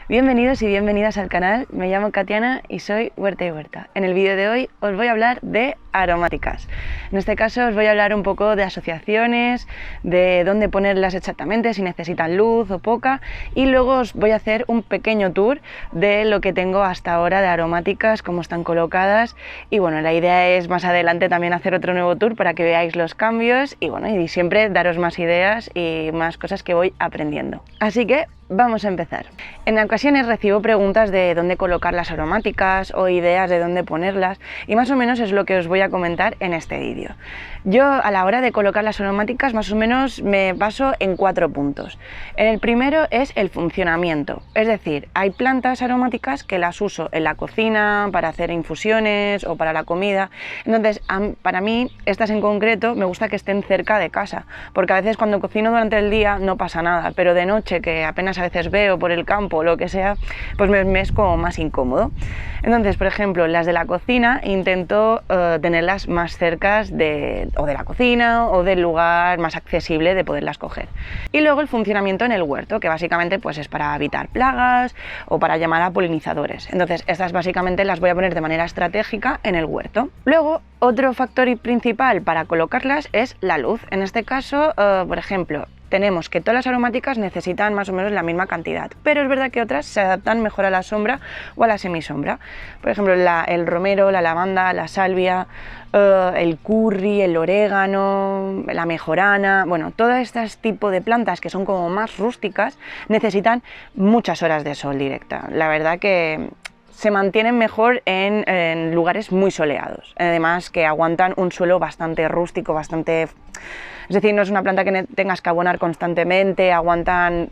Bienvenidos y bienvenidas al canal, me llamo Katiana y soy Huerta y Huerta. En el vídeo de hoy os voy a hablar de aromáticas. En este caso os voy a hablar un poco de asociaciones, de dónde ponerlas exactamente, si necesitan luz o poca, y luego os voy a hacer un pequeño tour de lo que tengo hasta ahora de aromáticas, cómo están colocadas, y bueno, la idea es más adelante también hacer otro nuevo tour para que veáis los cambios y bueno, y siempre daros más ideas y más cosas que voy aprendiendo. Así que vamos a empezar. En ocasiones recibo preguntas de dónde colocar las aromáticas o ideas de dónde ponerlas y más o menos es lo que os voy a comentar en este vídeo. Yo a la hora de colocar las aromáticas más o menos me baso en 4 puntos. El primero es el funcionamiento, es decir, hay plantas aromáticas que las uso en la cocina para hacer infusiones o para la comida, entonces para mí estas en concreto me gusta que estén cerca de casa, porque a veces cuando cocino durante el día no pasa nada, pero de noche que apenas a veces veo por el campo o lo que sea, pues me es como más incómodo. Entonces, por ejemplo, las de la cocina intento tenerlas más cerca de la cocina o del lugar más accesible de poderlas coger. Y luego el funcionamiento en el huerto, que básicamente pues es para evitar plagas o para llamar a polinizadores. Entonces, estas básicamente las voy a poner de manera estratégica en el huerto. Luego, otro factor principal para colocarlas es la luz. En este caso, por ejemplo, tenemos que todas las aromáticas necesitan más o menos la misma cantidad, pero es verdad que otras se adaptan mejor a la sombra o a la semisombra. Por ejemplo, el romero, la lavanda, la salvia, el curry, el orégano, la mejorana, bueno, todo este tipo de plantas que son como más rústicas necesitan muchas horas de sol directa. La verdad que se mantienen mejor en lugares muy soleados, además que aguantan un suelo bastante rústico, es decir, no es una planta que tengas que abonar constantemente, aguantan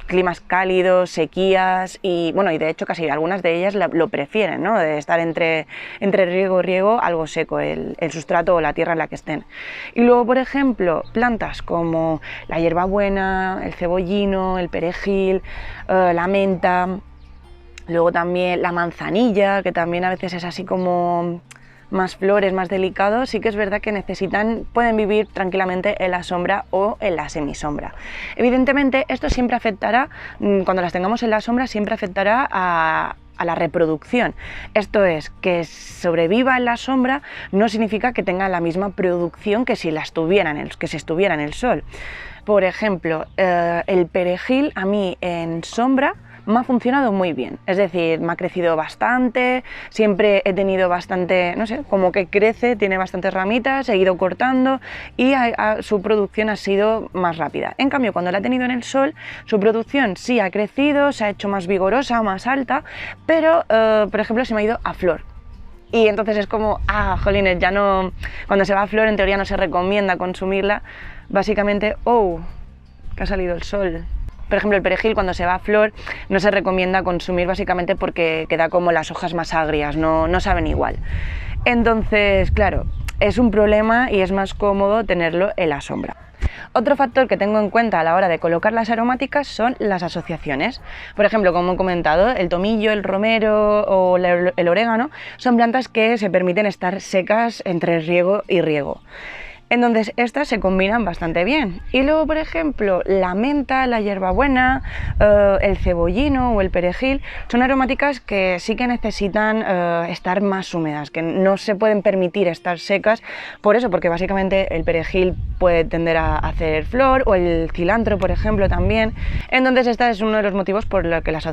climas cálidos, sequías y bueno, y de hecho casi algunas de ellas lo prefieren, ¿no? De estar entre riego y riego algo seco, el sustrato o la tierra en la que estén. Y luego, por ejemplo, plantas como la hierbabuena, el cebollino, el perejil, la menta, luego también la manzanilla, que también a veces es así como más flores, más delicados, sí que es verdad que pueden vivir tranquilamente en la sombra o en la semisombra. Evidentemente esto siempre afectará, cuando las tengamos en la sombra, siempre afectará a la reproducción. Esto es, que sobreviva en la sombra no significa que tenga la misma producción que si estuviera en el sol. Por ejemplo, el perejil a mí en sombra me ha funcionado muy bien, es decir, me ha crecido bastante, siempre he tenido bastante, no sé, como que crece, tiene bastantes ramitas, he ido cortando y su producción ha sido más rápida. En cambio, cuando la he tenido en el sol, su producción sí ha crecido, se ha hecho más vigorosa, más alta, pero, por ejemplo, se me ha ido a flor. Y entonces es como, jolines, ya no, cuando se va a flor en teoría no se recomienda consumirla, básicamente, que ha salido el sol. Por ejemplo, el perejil cuando se va a flor no se recomienda consumir básicamente porque queda como las hojas más agrias, no saben igual. Entonces, claro, es un problema y es más cómodo tenerlo en la sombra. Otro factor que tengo en cuenta a la hora de colocar las aromáticas son las asociaciones. Por ejemplo, como he comentado, el tomillo, el romero o el orégano son plantas que se permiten estar secas entre riego y riego. Entonces estas se combinan bastante bien. Y luego, por ejemplo, la menta, la hierbabuena, el cebollino o el perejil son aromáticas que sí que necesitan estar más húmedas, que no se pueden permitir estar secas, por eso, porque básicamente el perejil puede tender a hacer flor, o el cilantro, por ejemplo, también. Entonces este es uno de los motivos por los que las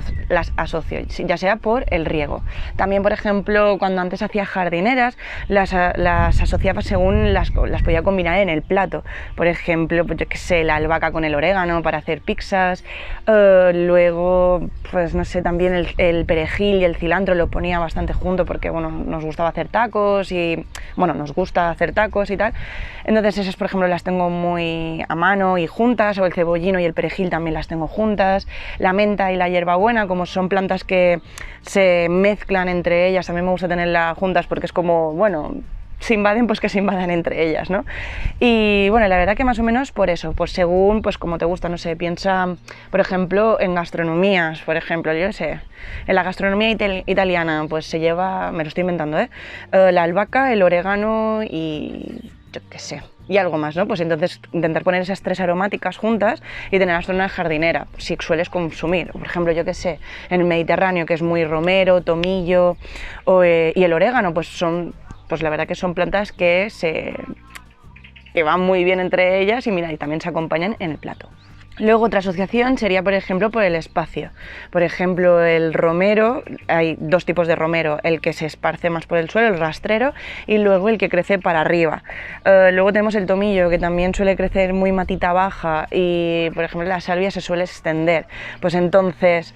asocio, ya sea por el riego. También, por ejemplo, cuando antes hacía jardineras, las asociaba según las podía combinar en el plato. Por ejemplo, pues yo qué sé, la albahaca con el orégano para hacer pizzas, luego, pues no sé, también el perejil y el cilantro lo ponía bastante junto porque, bueno, nos gustaba hacer tacos y, bueno, nos gusta hacer tacos y tal. Entonces esas, por ejemplo, las tengo muy a mano y juntas, o el cebollino y el perejil también las tengo juntas. La menta y la hierbabuena, como son plantas que se mezclan entre ellas, también me gusta tenerlas juntas porque es como, bueno, se invaden, pues que se invadan entre ellas, ¿no? Y bueno, la verdad que más o menos por eso, pues según, pues como te gusta, no sé, piensa, por ejemplo, en gastronomías, por ejemplo, yo sé, en la gastronomía italiana, pues se lleva, me lo estoy inventando, la albahaca, el orégano y yo qué sé, y algo más, ¿no? Pues entonces intentar poner esas 3 aromáticas juntas y tenerlas en una jardinera, si sueles consumir. Por ejemplo, yo qué sé, en el Mediterráneo, que es muy romero, tomillo y el orégano, pues pues la verdad que son plantas que van muy bien entre ellas y mira, y también se acompañan en el plato. Luego otra asociación sería, por ejemplo, por el espacio. Por ejemplo, el romero, hay 2 tipos de romero, el que se esparce más por el suelo, el rastrero, y luego el que crece para arriba. Luego tenemos el tomillo, que también suele crecer muy matita baja, y por ejemplo la salvia se suele extender. Pues entonces,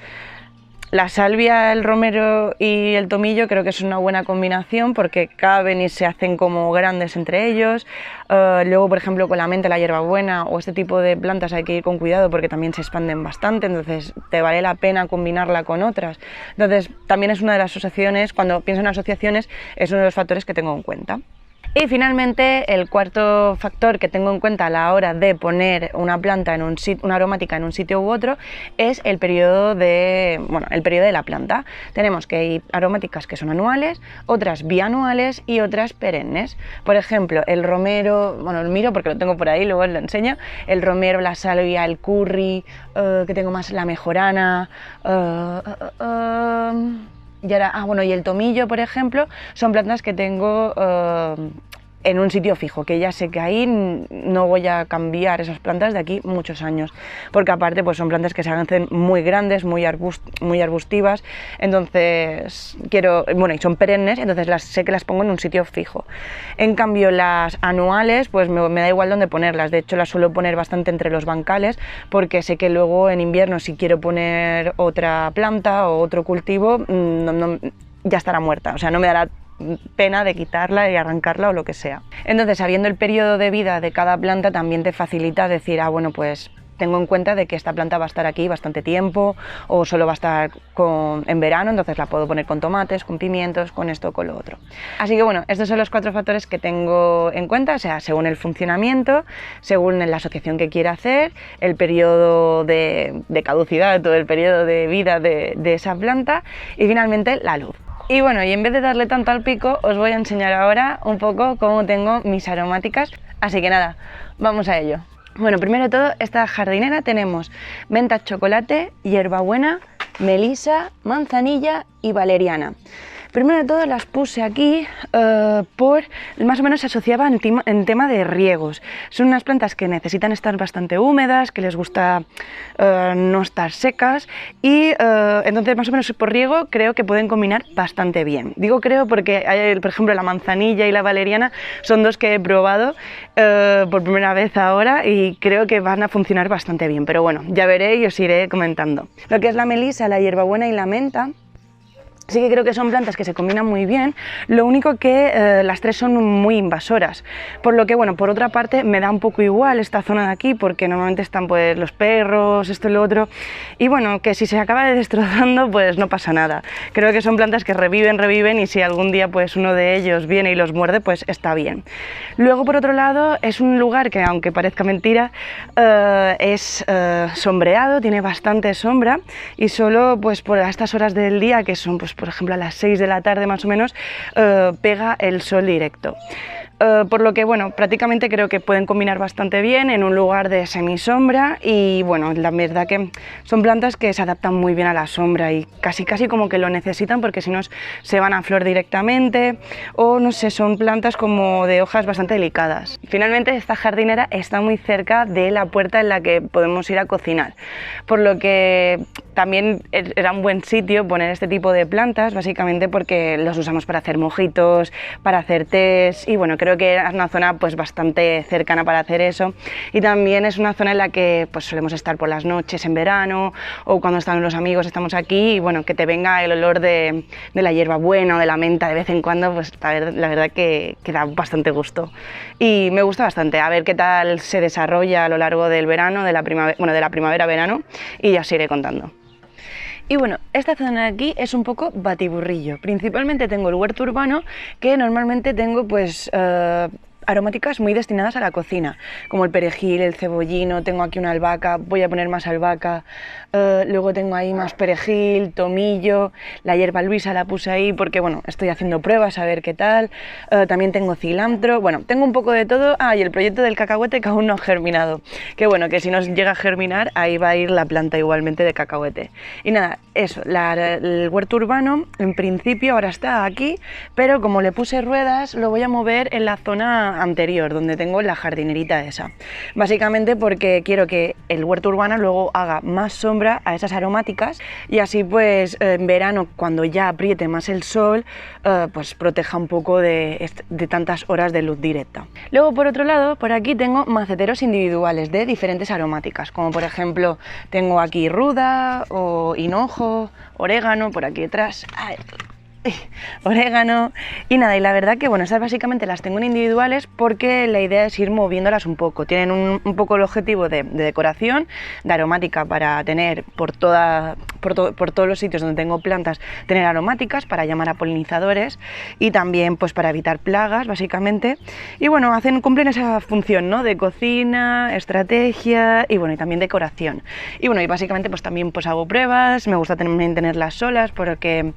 la salvia, el romero y el tomillo creo que es una buena combinación porque caben y se hacen como grandes entre ellos. Luego, por ejemplo, con la menta, la hierbabuena o este tipo de plantas hay que ir con cuidado porque también se expanden bastante, entonces te vale la pena combinarla con otras. Entonces, también es una de las asociaciones, cuando pienso en asociaciones, es uno de los factores que tengo en cuenta. Y finalmente, el cuarto factor que tengo en cuenta a la hora de poner una planta una aromática en un sitio u otro es el periodo de la planta. Tenemos que hay aromáticas que son anuales, otras bianuales y otras perennes. Por ejemplo, el romero, lo miro porque lo tengo por ahí, luego lo enseño, el romero, la salvia, el curry, que tengo más la mejorana, y ahora, y el tomillo, por ejemplo, son plantas que tengo en un sitio fijo, que ya sé que ahí no voy a cambiar esas plantas de aquí muchos años, porque aparte pues son plantas que se hacen muy grandes, muy arbustivas, entonces y son perennes, entonces sé que las pongo en un sitio fijo. En cambio las anuales pues me da igual dónde ponerlas, de hecho las suelo poner bastante entre los bancales, porque sé que luego en invierno si quiero poner otra planta o otro cultivo, ya estará muerta, o sea, no me dará pena de quitarla y arrancarla o lo que sea. Entonces, sabiendo el periodo de vida de cada planta también te facilita decir, pues tengo en cuenta de que esta planta va a estar aquí bastante tiempo o solo va a estar en verano, entonces la puedo poner con tomates, con pimientos, con esto o con lo otro. Así que estos son los 4 factores que tengo en cuenta, o sea, según el funcionamiento, según la asociación que quiera hacer, el periodo de caducidad o el periodo de vida de esa planta y finalmente la luz. Y en vez de darle tanto al pico, os voy a enseñar ahora un poco cómo tengo mis aromáticas, así que nada, vamos a ello. Primero de todo, esta jardinera tenemos menta, chocolate, hierbabuena, melisa, manzanilla y valeriana. Primero de todo las puse aquí más o menos se asociaba en tema de riegos. Son unas plantas que necesitan estar bastante húmedas, que les gusta no estar secas y entonces más o menos por riego creo que pueden combinar bastante bien. Digo creo porque hay, por ejemplo, la manzanilla y la valeriana son 2 que he probado por primera vez ahora y creo que van a funcionar bastante bien, pero ya veré y os iré comentando. Lo que es la melisa, la hierbabuena y la menta, sí que creo que son plantas que se combinan muy bien, lo único que las 3 son muy invasoras, por lo que por otra parte me da un poco igual esta zona de aquí porque normalmente están pues los perros, esto y lo otro, y que si se acaba destrozando pues no pasa nada. Creo que son plantas que reviven y si algún día pues uno de ellos viene y los muerde pues está bien. Luego por otro lado es un lugar que aunque parezca mentira es sombreado, tiene bastante sombra y solo pues por estas horas del día que son pues por ejemplo a las 6 de la tarde más o menos, pega el sol directo. Por lo que prácticamente creo que pueden combinar bastante bien en un lugar de semisombra y la verdad que son plantas que se adaptan muy bien a la sombra y casi como que lo necesitan porque si no se van a flor directamente o no sé, son plantas como de hojas bastante delicadas. Finalmente esta jardinera está muy cerca de la puerta en la que podemos ir a cocinar, por lo que también era un buen sitio poner este tipo de plantas, básicamente porque los usamos para hacer mojitos, para hacer tés y creo que es una zona pues bastante cercana para hacer eso y también es una zona en la que pues solemos estar por las noches en verano o cuando están los amigos estamos aquí y que te venga el olor de la hierbabuena o de la menta de vez en cuando, pues la verdad que da bastante gusto y me gusta bastante, a ver qué tal se desarrolla a lo largo del verano, de la primavera-verano y ya os iré contando. Y esta zona de aquí es un poco batiburrillo. Principalmente tengo el huerto urbano, que normalmente tengo pues aromáticas muy destinadas a la cocina, como el perejil, el cebollino, tengo aquí una albahaca, voy a poner más albahaca, luego tengo ahí más perejil, tomillo, la hierba luisa la puse ahí porque bueno, estoy haciendo pruebas a ver qué tal, también tengo cilantro, bueno, tengo un poco de todo. Y el proyecto del cacahuete que aún no ha germinado, que bueno, que si no llega a germinar, ahí va a ir la planta igualmente de cacahuete. Y nada, eso, el huerto urbano en principio ahora está aquí, pero como le puse ruedas, lo voy a mover en la zona anterior, donde tengo la jardinerita esa. Básicamente porque quiero que el huerto urbano luego haga más sombra a esas aromáticas y así pues en verano, cuando ya apriete más el sol, pues proteja un poco de tantas horas de luz directa. Luego por otro lado, por aquí tengo maceteros individuales de diferentes aromáticas, como por ejemplo tengo aquí ruda o hinojo, orégano, por aquí detrás, orégano y nada, y la verdad que bueno, esas básicamente las tengo en individuales porque la idea es ir moviéndolas un poco, tienen un poco el objetivo de decoración, de aromática para tener por todos los sitios donde tengo plantas, tener aromáticas para llamar a polinizadores y también pues para evitar plagas básicamente, y bueno, cumplen esa función, ¿no?, de cocina, estrategia y bueno, y también decoración. Y bueno, y básicamente pues también pues hago pruebas, me gusta también tenerlas solas porque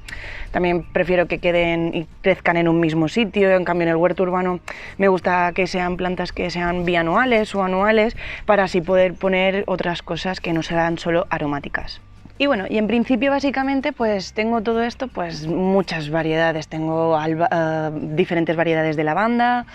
también prefiero que queden y crezcan en un mismo sitio. En cambio en el huerto urbano me gusta que sean plantas que sean bianuales o anuales para así poder poner otras cosas que no sean solo aromáticas. Y bueno, y en principio básicamente pues tengo todo esto, pues muchas variedades, tengo diferentes variedades de lavanda,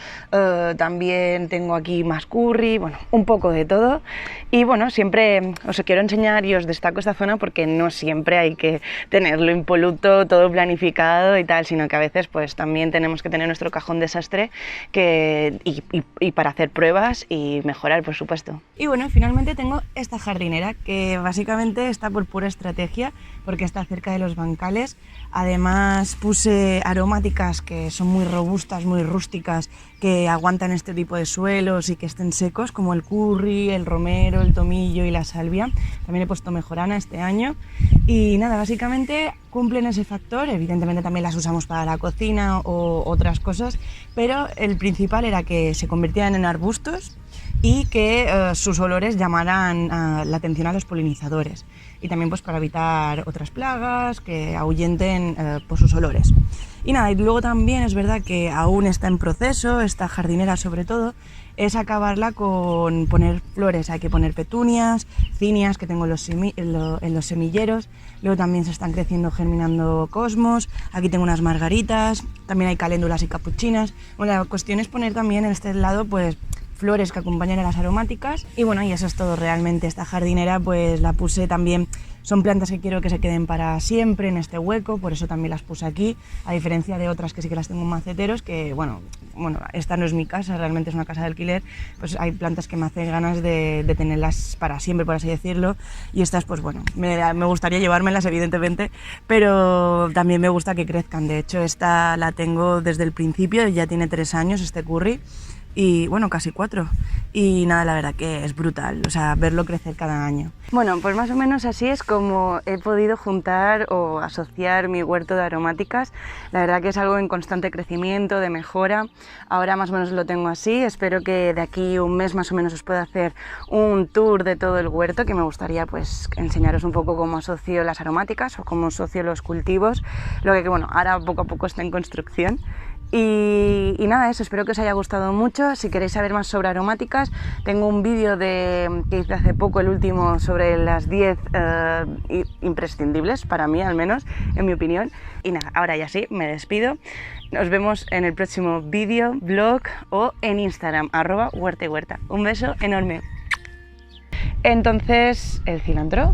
también tengo aquí más curry, bueno, un poco de todo. Y bueno, siempre os quiero enseñar y os destaco esta zona porque no siempre hay que tenerlo impoluto, todo planificado y tal, sino que a veces pues también tenemos que tener nuestro cajón desastre y para hacer pruebas y mejorar, por supuesto. Y bueno, finalmente tengo esta jardinera que básicamente está por pura estrategia porque está cerca de los bancales. Además puse aromáticas que son muy robustas, muy rústicas, que aguantan este tipo de suelos y que estén secos, como el curry, el romero, el tomillo y la salvia. También he puesto mejorana este año y nada, básicamente cumplen ese factor. Evidentemente también las usamos para la cocina o otras cosas, pero el principal era que se convirtieran en arbustos y que sus olores llamaran la atención a los polinizadores y también pues para evitar otras plagas que ahuyenten por sus olores. Y nada, y luego también es verdad que aún está en proceso, esta jardinera sobre todo, es acabarla con poner flores. Hay que poner petunias, cinias que tengo en los semilleros, luego también se están creciendo, germinando cosmos, aquí tengo unas margaritas, también hay caléndulas y capuchinas. Bueno, la cuestión es poner también en este lado pues flores que acompañan a las aromáticas y bueno, y eso es todo realmente. Esta jardinera pues la puse también, son plantas que quiero que se queden para siempre en este hueco, por eso también las puse aquí, a diferencia de otras que sí que las tengo en maceteros, que bueno, esta no es mi casa, realmente es una casa de alquiler, pues hay plantas que me hacen ganas de tenerlas para siempre, por así decirlo, y estas pues bueno, me gustaría llevármelas evidentemente, pero también me gusta que crezcan. De hecho esta la tengo desde el principio, ya tiene 3 años este curry, y bueno, casi 4, y nada, la verdad que es brutal, o sea, verlo crecer cada año. Bueno, pues más o menos así es como he podido juntar o asociar mi huerto de aromáticas. La verdad que es algo en constante crecimiento, de mejora. Ahora más o menos lo tengo así, espero que de aquí un mes más o menos os pueda hacer un tour de todo el huerto, que me gustaría pues enseñaros un poco cómo asocio las aromáticas o cómo asocio los cultivos, lo que bueno, ahora poco a poco está en construcción. Y nada, eso, espero que os haya gustado mucho. Si queréis saber más sobre aromáticas, tengo un vídeo que hice hace poco, el último, sobre las 10 imprescindibles, para mí al menos, en mi opinión. Y nada, ahora ya sí, me despido. Nos vemos en el próximo vídeo, blog o en Instagram, @huerta y huerta. Un beso enorme. Entonces, el cilantro.